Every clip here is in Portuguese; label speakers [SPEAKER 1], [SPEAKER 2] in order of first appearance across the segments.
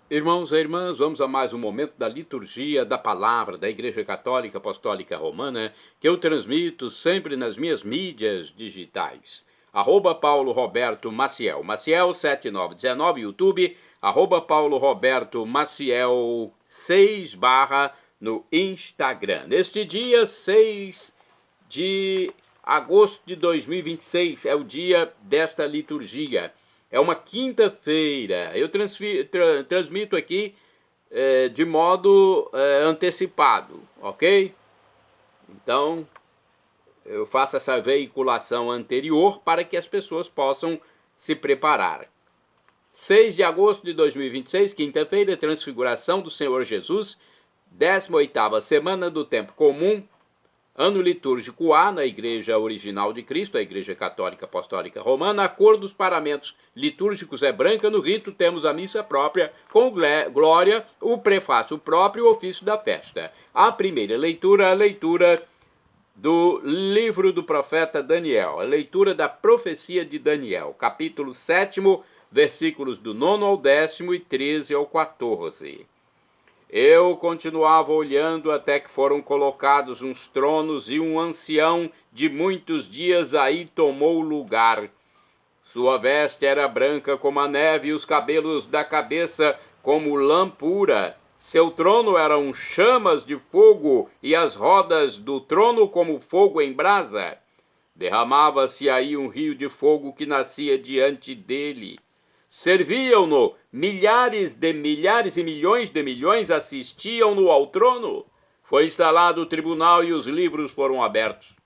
[SPEAKER 1] Irmãos e irmãs, vamos a mais um momento da liturgia da palavra da Igreja Católica Apostólica Romana, que eu transmito sempre nas minhas mídias digitais. @Paulo Roberto Maciel, Maciel 7919, YouTube, @Paulo Roberto Maciel 6 no Instagram. Neste dia 6 de agosto de 2026, é o dia desta liturgia. É uma quinta-feira. Eu transmito aqui de modo antecipado, ok? Então, eu faço essa veiculação anterior para que as pessoas possam se preparar. 6 de agosto de 2026, quinta-feira, Transfiguração do Senhor Jesus, 18ª semana do tempo comum, ano litúrgico A, na Igreja Original de Cristo, a Igreja Católica Apostólica Romana. A cor dos paramentos litúrgicos é branca. No rito temos a missa própria, com glória, o prefácio próprio e o ofício da festa. A primeira leitura, a leitura do livro do profeta Daniel, a leitura da profecia de Daniel, capítulo 7, versículos do 9 ao 10 e 13 ao 14. Eu continuava olhando até que foram colocados uns tronos e um ancião de muitos dias aí tomou lugar. Sua veste era branca como a neve e os cabelos da cabeça como lã pura. Seu trono eram chamas de fogo e as rodas do trono como fogo em brasa. Derramava-se aí um rio de fogo que nascia diante dele. Serviam-no milhares e milhões de milhões assistiam-no ao trono. Foi instalado o tribunal e os livros foram abertos.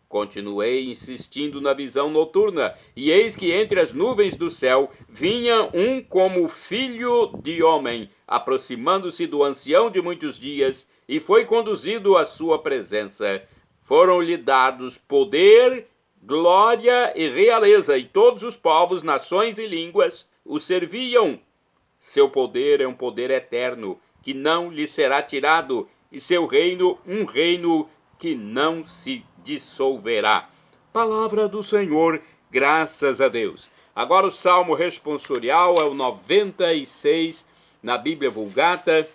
[SPEAKER 1] Continuei insistindo na visão noturna, e eis que entre as nuvens do céu vinha um como filho de homem, aproximando-se do ancião de muitos dias, e foi conduzido à sua presença. Foram-lhe dados poder, glória e realeza, e todos os povos, nações e línguas o serviam. Seu poder é um poder eterno, que não lhe será tirado, e seu reino, um reino que não se dissolverá. Palavra do Senhor, graças a Deus. Agora o Salmo responsorial é o 96 na Bíblia Vulgata.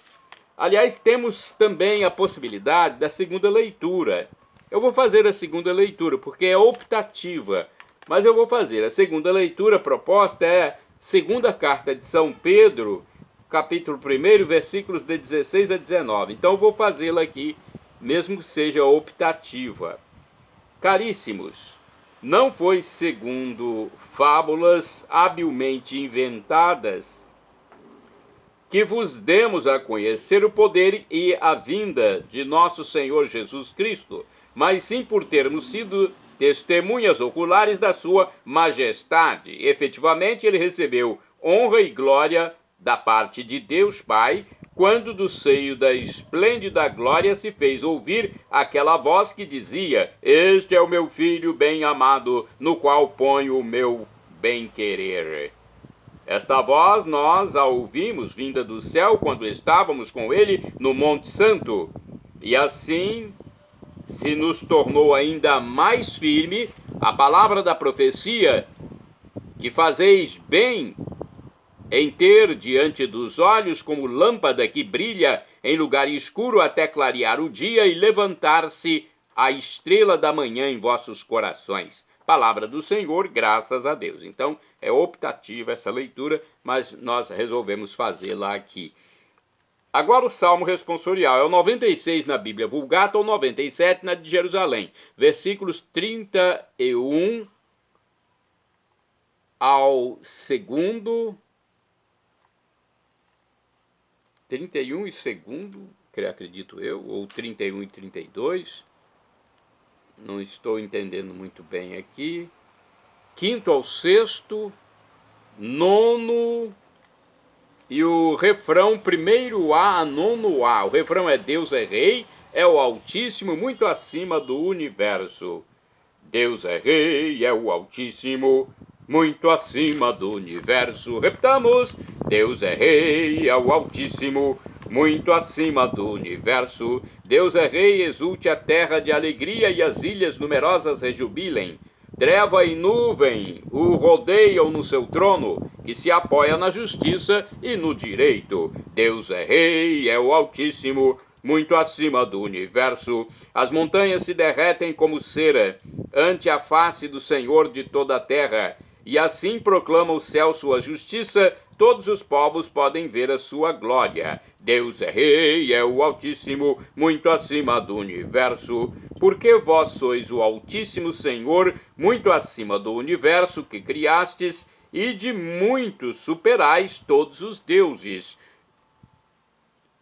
[SPEAKER 1] Aliás, temos também a possibilidade da segunda leitura. Eu vou fazer a segunda leitura, porque é optativa, mas eu vou fazer. A segunda leitura proposta é segunda carta de São Pedro, capítulo 1, versículos de 16 a 19. Então eu vou fazê-la aqui, mesmo que seja optativa. Caríssimos, não foi segundo fábulas habilmente inventadas que vos demos a conhecer o poder e a vinda de nosso Senhor Jesus Cristo, mas sim por termos sido testemunhas oculares da sua majestade. Efetivamente, ele recebeu honra e glória da parte de Deus Pai, quando do seio da esplêndida glória se fez ouvir aquela voz que dizia: Este é o meu Filho bem-amado, no qual ponho o meu bem-querer. Esta voz nós a ouvimos vinda do céu quando estávamos com ele no Monte Santo, e assim se nos tornou ainda mais firme a palavra da profecia, que fazeis bem em ter diante dos olhos como lâmpada que brilha em lugar escuro até clarear o dia e levantar-se a estrela da manhã em vossos corações. Palavra do Senhor, graças a Deus. Então, é optativa essa leitura, mas nós resolvemos fazê-la aqui. Agora o Salmo responsorial é o 96 na Bíblia Vulgata ou 97 na de Jerusalém. Versículos 31 ao segundo... 31 e segundo, acredito eu, ou 31 e 32, não estou entendendo muito bem aqui. Quinto ao sexto, nono, e o refrão primeiro A a nono A. O refrão é: Deus é Rei, é o Altíssimo, muito acima do universo. Deus é Rei, é o Altíssimo, muito acima do universo. Repitamos: Deus é Rei, é o Altíssimo, muito acima do universo. Deus é Rei, exulte a terra de alegria e as ilhas numerosas rejubilem. Treva e nuvem o rodeiam no seu trono, que se apoia na justiça e no direito. Deus é rei, é o Altíssimo, muito acima do universo. As montanhas se derretem como cera ante a face do Senhor de toda a terra. E assim proclama o céu sua justiça, todos os povos podem ver a sua glória. Deus é rei, é o Altíssimo, muito acima do universo. Porque vós sois o Altíssimo Senhor, muito acima do universo que criastes, e de muito superais todos os deuses.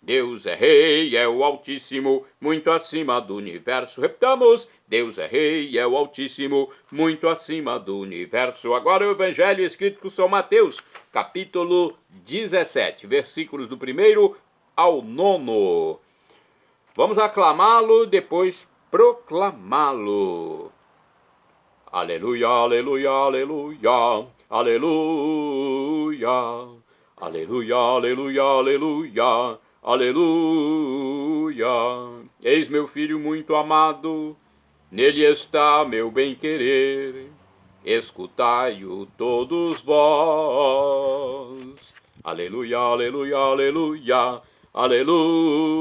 [SPEAKER 1] Deus é rei, é o Altíssimo, muito acima do universo. Repitamos, Deus é rei, é o Altíssimo, muito acima do universo. Agora o Evangelho escrito por São Mateus, capítulo 17, versículos do 1º ao 9. Vamos aclamá-lo, depois proclamá-lo. Aleluia, aleluia, aleluia, aleluia, aleluia, aleluia, aleluia. Aleluia! Eis meu filho muito amado, nele está meu bem-querer, escutai-o todos vós. Aleluia, aleluia, aleluia, aleluia,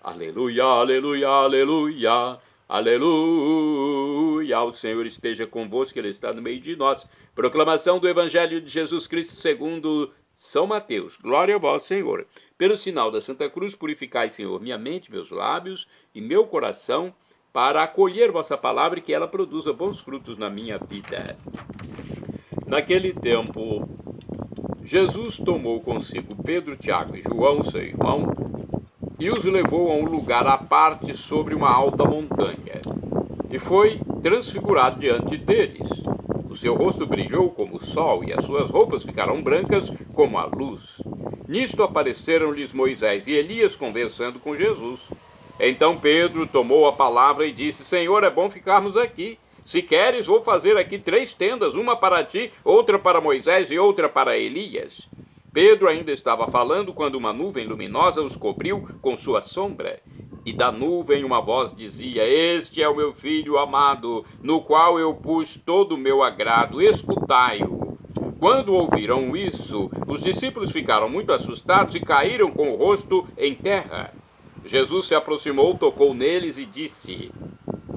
[SPEAKER 1] aleluia, aleluia, aleluia, aleluia. O Senhor esteja convosco, Ele está no meio de nós. Proclamação do Evangelho de Jesus Cristo segundo São Mateus. Glória a vós, Senhor. Pelo sinal da Santa Cruz, purificai, Senhor, minha mente, meus lábios e meu coração, para acolher vossa palavra e que ela produza bons frutos na minha vida. Naquele tempo, Jesus tomou consigo Pedro, Tiago e João, seu irmão, e os levou a um lugar à parte sobre uma alta montanha, e foi transfigurado diante deles. O seu rosto brilhou como o sol, e as suas roupas ficaram brancas como a luz. Nisto apareceram-lhes Moisés e Elias conversando com Jesus. Então Pedro tomou a palavra e disse: Senhor, é bom ficarmos aqui. Se queres, vou fazer aqui 3 tendas, uma para ti, outra para Moisés e outra para Elias. Pedro ainda estava falando quando uma nuvem luminosa os cobriu com sua sombra. E da nuvem uma voz dizia: Este é o meu filho amado, no qual eu pus todo o meu agrado, escutai-o. Quando ouviram isso, os discípulos ficaram muito assustados e caíram com o rosto em terra. Jesus se aproximou, tocou neles e disse: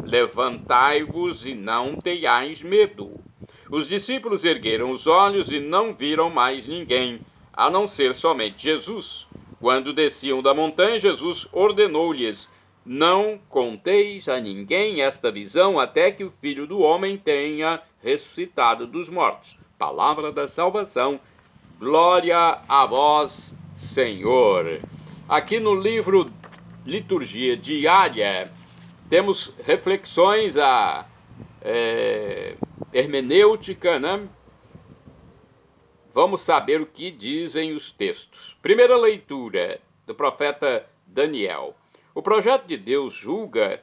[SPEAKER 1] Levantai-vos e não tenhais medo. Os discípulos ergueram os olhos e não viram mais ninguém, a não ser somente Jesus. Quando desciam da montanha, Jesus ordenou-lhes: Não conteis a ninguém esta visão até que o Filho do Homem tenha ressuscitado dos mortos. Palavra da salvação. Glória a vós, Senhor. Aqui no livro Liturgia Diária, temos reflexões a hermenêutica, né? Vamos saber o que dizem os textos. Primeira leitura do profeta Daniel. O projeto de Deus julga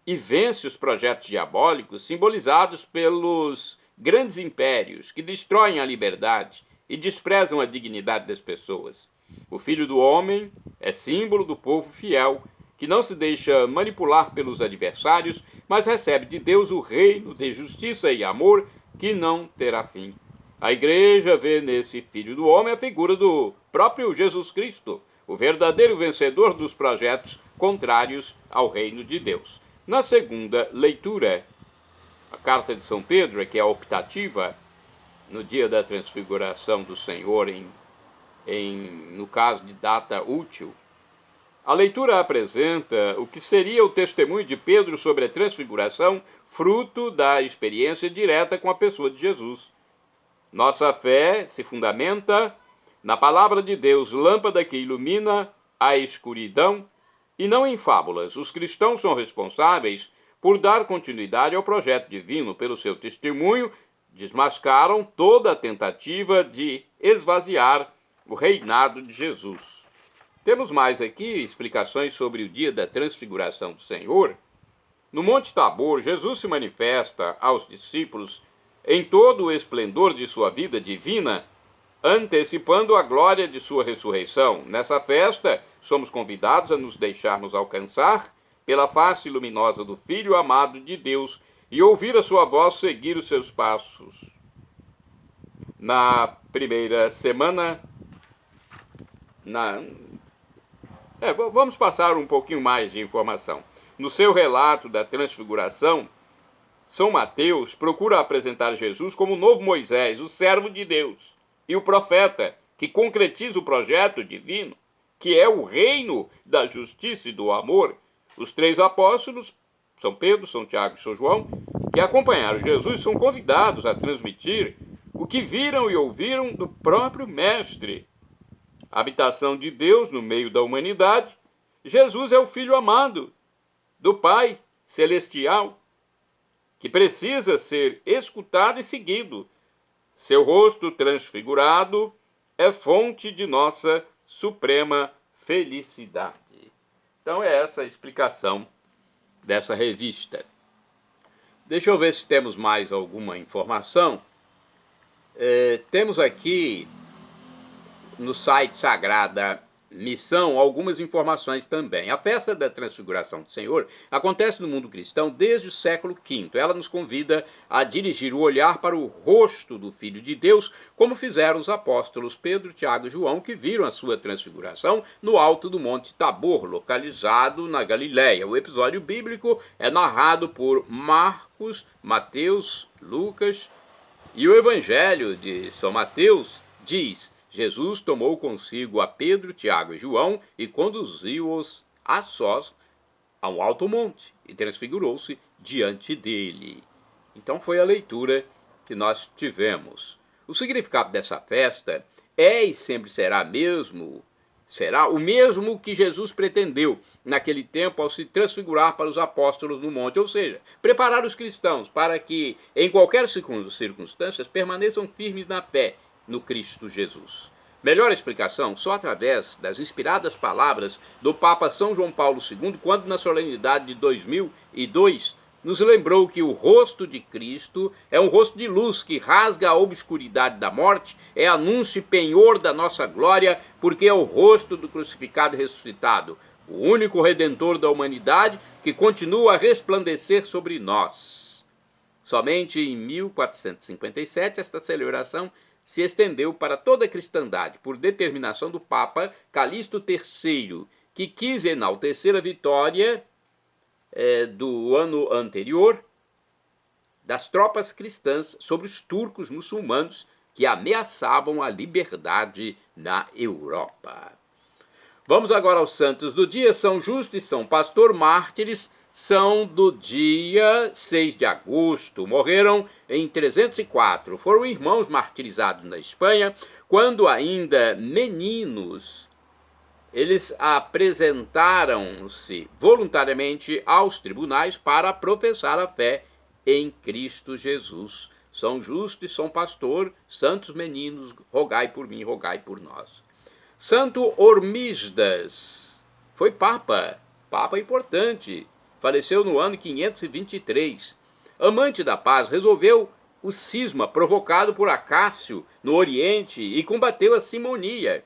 [SPEAKER 1] e vence os projetos diabólicos simbolizados pelos grandes impérios que destroem a liberdade e desprezam a dignidade das pessoas. O Filho do Homem é símbolo do povo fiel, que não se deixa manipular pelos adversários, mas recebe de Deus o reino de justiça e amor que não terá fim. A Igreja vê nesse Filho do Homem a figura do próprio Jesus Cristo, o verdadeiro vencedor dos projetos contrários ao reino de Deus. Na segunda leitura, a carta de São Pedro, que é a optativa, no dia da transfiguração do Senhor, no caso de data útil, a leitura apresenta o que seria o testemunho de Pedro sobre a transfiguração, fruto da experiência direta com a pessoa de Jesus. Nossa fé se fundamenta na palavra de Deus, lâmpada que ilumina a escuridão, e não em fábulas. Os cristãos são responsáveis por dar continuidade ao projeto divino. Pelo seu testemunho, desmascaram toda a tentativa de esvaziar o reinado de Jesus. Temos mais aqui explicações sobre o dia da transfiguração do Senhor. No Monte Tabor, Jesus se manifesta aos discípulos em todo o esplendor de sua vida divina, antecipando a glória de sua ressurreição. Nessa festa, somos convidados a nos deixarmos alcançar pela face luminosa do Filho amado de Deus e ouvir a sua voz, seguir os seus passos. Na primeira semana, vamos passar um pouquinho mais de informação. No seu relato da transfiguração, São Mateus procura apresentar Jesus como o novo Moisés, o servo de Deus, e o profeta que concretiza o projeto divino, que é o reino da justiça e do amor. Os três apóstolos, São Pedro, São Tiago e São João, que acompanharam Jesus, são convidados a transmitir o que viram e ouviram do próprio Mestre. A habitação de Deus no meio da humanidade, Jesus é o Filho amado do Pai Celestial, que precisa ser escutado e seguido. Seu rosto transfigurado é fonte de nossa suprema felicidade. Então é essa a explicação dessa revista. Deixa eu ver se temos mais alguma informação. Temos aqui no site Sagrada Missão algumas informações também. A festa da Transfiguração do Senhor acontece no mundo cristão desde o século V. Ela nos convida a dirigir o olhar para o rosto do Filho de Deus, como fizeram os apóstolos Pedro, Tiago e João, que viram a sua transfiguração no alto do Monte Tabor, localizado na Galileia. O episódio bíblico é narrado por Marcos, Mateus, Lucas, e o Evangelho de São Mateus diz: Jesus tomou consigo a Pedro, Tiago e João e conduziu-os a sós a um alto monte e transfigurou-se diante dele. Então foi a leitura que nós tivemos. O significado dessa festa é e sempre será o mesmo que Jesus pretendeu naquele tempo ao se transfigurar para os apóstolos no monte, ou seja, preparar os cristãos para que, em qualquer circunstância, permaneçam firmes na fé no Cristo Jesus. Melhor explicação só através das inspiradas palavras do Papa São João Paulo II, quando na solenidade de 2002 nos lembrou que o rosto de Cristo é um rosto de luz que rasga a obscuridade da morte, é anúncio e penhor da nossa glória, porque é o rosto do crucificado e ressuscitado, o único Redentor da humanidade que continua a resplandecer sobre nós. Somente em 1457 esta celebração se estendeu para toda a cristandade, por determinação do Papa Calixto III, que quis enaltecer a vitória do ano anterior das tropas cristãs sobre os turcos muçulmanos que ameaçavam a liberdade na Europa. Vamos agora aos santos do dia. São Justo e São Pastor, mártires, são do dia 6 de agosto, morreram em 304. Foram irmãos martirizados na Espanha, quando ainda meninos. Eles apresentaram-se voluntariamente aos tribunais para professar a fé em Cristo Jesus. São Justo e São Pastor, santos meninos, rogai por mim, rogai por nós. Santo Hormisdas foi papa importante. Faleceu no ano 523. Amante da paz, resolveu o cisma provocado por Acácio no Oriente e combateu a simonia.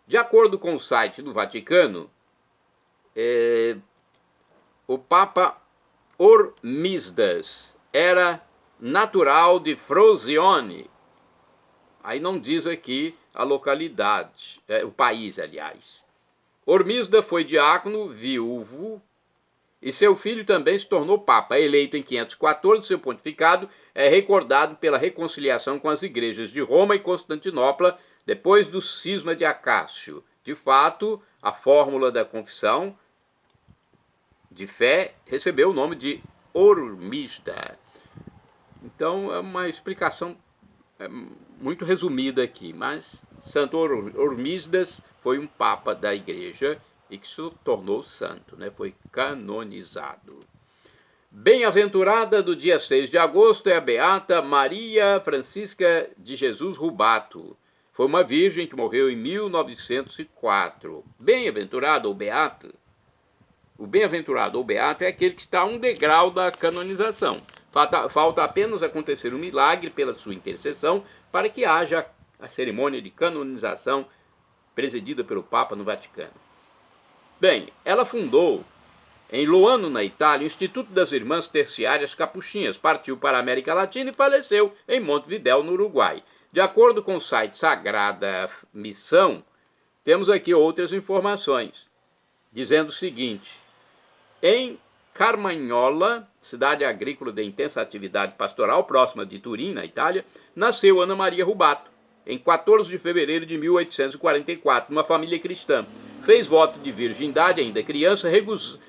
[SPEAKER 1] De acordo com o site do Vaticano, o Papa Hormisdas era natural de Frosinone. Aí não diz aqui a localidade, o país, aliás. Hormisdas foi diácono, viúvo, e seu filho também se tornou papa. Eleito em 514, seu pontificado é recordado pela reconciliação com as igrejas de Roma e Constantinopla depois do cisma de Acácio. De fato, a fórmula da confissão de fé recebeu o nome de Hormisda. Então é uma explicação muito resumida aqui, mas Santo Hormisdas foi um papa da igreja e que se tornou santo, foi canonizado. Bem-aventurada do dia 6 de agosto é a beata Maria Francisca de Jesus Rubato. Foi uma virgem que morreu em 1904. Bem-aventurado ou beato? O bem-aventurado ou beato é aquele que está a um degrau da canonização. Falta apenas acontecer um milagre pela sua intercessão para que haja a cerimônia de canonização presidida pelo Papa no Vaticano. Bem, ela fundou Em Loano, na Itália, o Instituto das Irmãs Terciárias Capuchinhas partiu para a América Latina e faleceu em Montevidéu, no Uruguai. De acordo com o site Sagrada Missão, temos aqui outras informações, dizendo o seguinte: em Carmagnola, cidade agrícola de intensa atividade pastoral, próxima de Turim, na Itália, nasceu Ana Maria Rubato, em 14 de fevereiro de 1844, numa família cristã. Fez voto de virgindade ainda criança,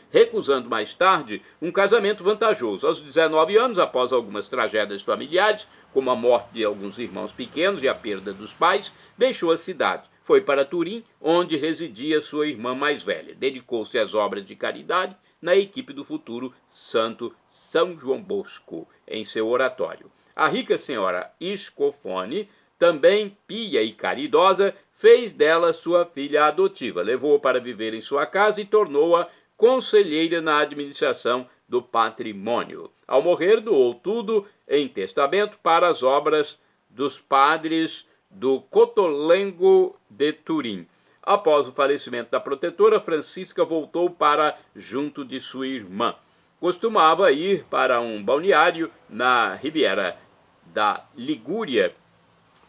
[SPEAKER 1] recusando mais tarde um casamento vantajoso. Aos 19 anos, após algumas tragédias familiares, como a morte de alguns irmãos pequenos e a perda dos pais, deixou a cidade. Foi para Turim, onde residia sua irmã mais velha. Dedicou-se às obras de caridade na equipe do futuro santo São João Bosco, em seu oratório. A rica senhora Scofone, também pia e caridosa, fez dela sua filha adotiva, levou-a para viver em sua casa e tornou-a conselheira na administração do patrimônio. Ao morrer, doou tudo em testamento para as obras dos padres do Cotolengo de Turim. Após o falecimento da protetora, Francisca voltou para junto de sua irmã. Costumava ir para um balneário na Riviera da Ligúria,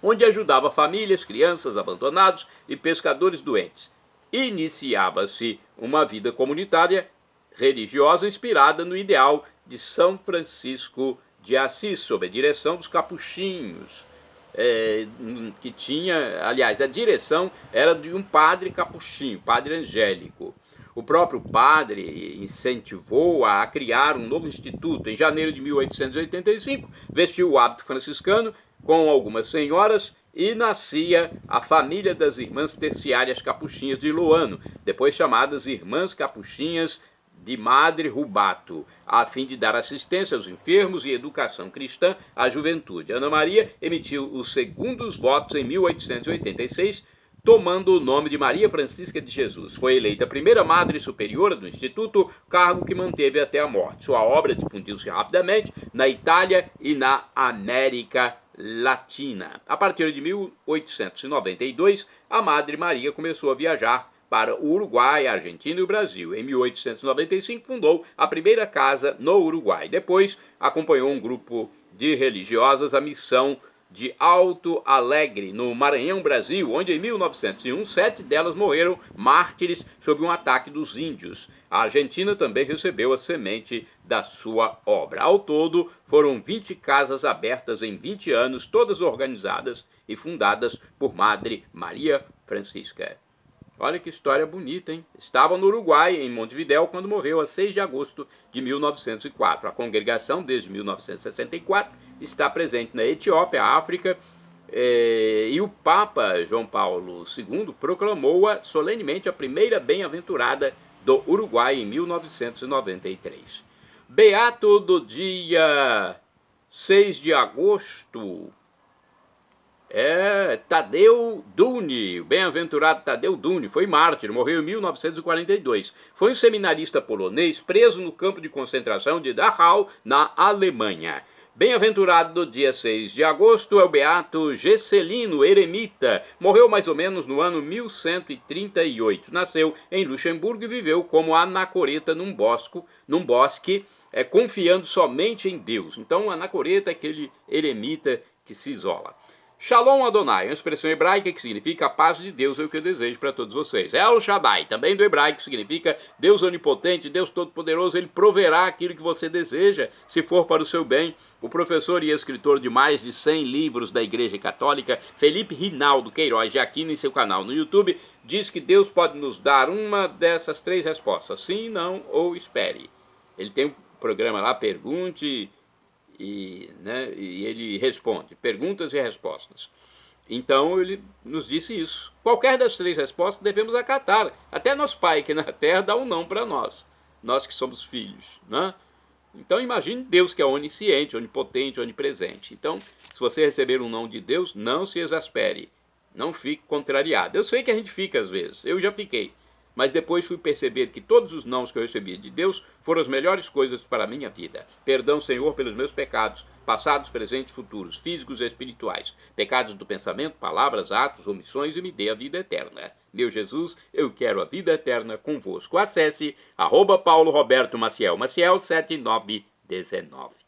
[SPEAKER 1] onde ajudava famílias, crianças abandonados e pescadores doentes. Iniciava-se uma vida comunitária religiosa inspirada no ideal de São Francisco de Assis, sob a direção dos capuchinhos, que tinha, aliás, a direção era de um padre capuchinho, padre angélico. O próprio padre incentivou a criar um novo instituto. Em janeiro de 1885, vestiu o hábito franciscano com algumas senhoras e nascia a família das Irmãs Terciárias Capuchinhas de Loano, depois chamadas Irmãs Capuchinhas de Madre Rubato, a fim de dar assistência aos enfermos e educação cristã à juventude. Ana Maria emitiu os segundos votos em 1886, tomando o nome de Maria Francisca de Jesus. Foi eleita a primeira Madre Superiora do Instituto, cargo que manteve até a morte. Sua obra difundiu-se rapidamente na Itália e na América Latina. A partir de 1892, a Madre Maria começou a viajar para o Uruguai, a Argentina e o Brasil. Em 1895, fundou a primeira casa no Uruguai. Depois, acompanhou um grupo de religiosas à missão de Alto Alegre, no Maranhão, Brasil, onde em 1901, 7 delas morreram mártires sob um ataque dos índios. A Argentina também recebeu a semente da sua obra. Ao todo, foram 20 casas abertas em 20 anos, todas organizadas e fundadas por Madre Maria Francisca. Olha que história bonita, hein? Estava no Uruguai, em Montevidéu, quando morreu a 6 de agosto de 1904. A congregação, desde 1964, está presente na Etiópia, África, e o Papa João Paulo II proclamou-a solenemente a primeira bem-aventurada do Uruguai em 1993. Beato do dia 6 de agosto... Tadeu Duni, o bem-aventurado Tadeu Duni, foi mártir, morreu em 1942. Foi um seminarista polonês preso no campo de concentração de Dachau, na Alemanha. Bem-aventurado do dia 6 de agosto é o beato Gesselino, eremita. Morreu mais ou menos no ano 1138. Nasceu em Luxemburgo e viveu como anacoreta num bosque, confiando somente em Deus. Então, anacoreta é aquele eremita que se isola. Shalom Adonai, uma expressão hebraica que significa a paz de Deus, é o que eu desejo para todos vocês. El Shaddai, também do hebraico, significa Deus onipotente, Deus todo-poderoso, ele proverá aquilo que você deseja, se for para o seu bem. O professor e escritor de mais de 100 livros da Igreja Católica, Felipe Rinaldo Queiroz de Aquino, em seu canal no YouTube, diz que Deus pode nos dar uma dessas 3 respostas, sim, não ou espere. Ele tem um programa lá, Pergunte... E ele responde, perguntas e respostas. Então ele nos disse isso. Qualquer das 3 respostas devemos acatar. Até nosso pai aqui na terra dá um não para nós que somos filhos, né? Então imagine Deus, que é onisciente, onipotente, onipresente. Então, se você receber um não de Deus, não se exaspere, não fique contrariado. Eu sei que a gente fica às vezes, eu já fiquei. Mas depois fui perceber que todos os nãos que eu recebi de Deus foram as melhores coisas para a minha vida. Perdão, Senhor, pelos meus pecados, passados, presentes e futuros, físicos e espirituais. Pecados do pensamento, palavras, atos, omissões, e me dê a vida eterna. Meu Jesus, eu quero a vida eterna convosco. Acesse @PauloRobertoMaciel, Maciel 7919.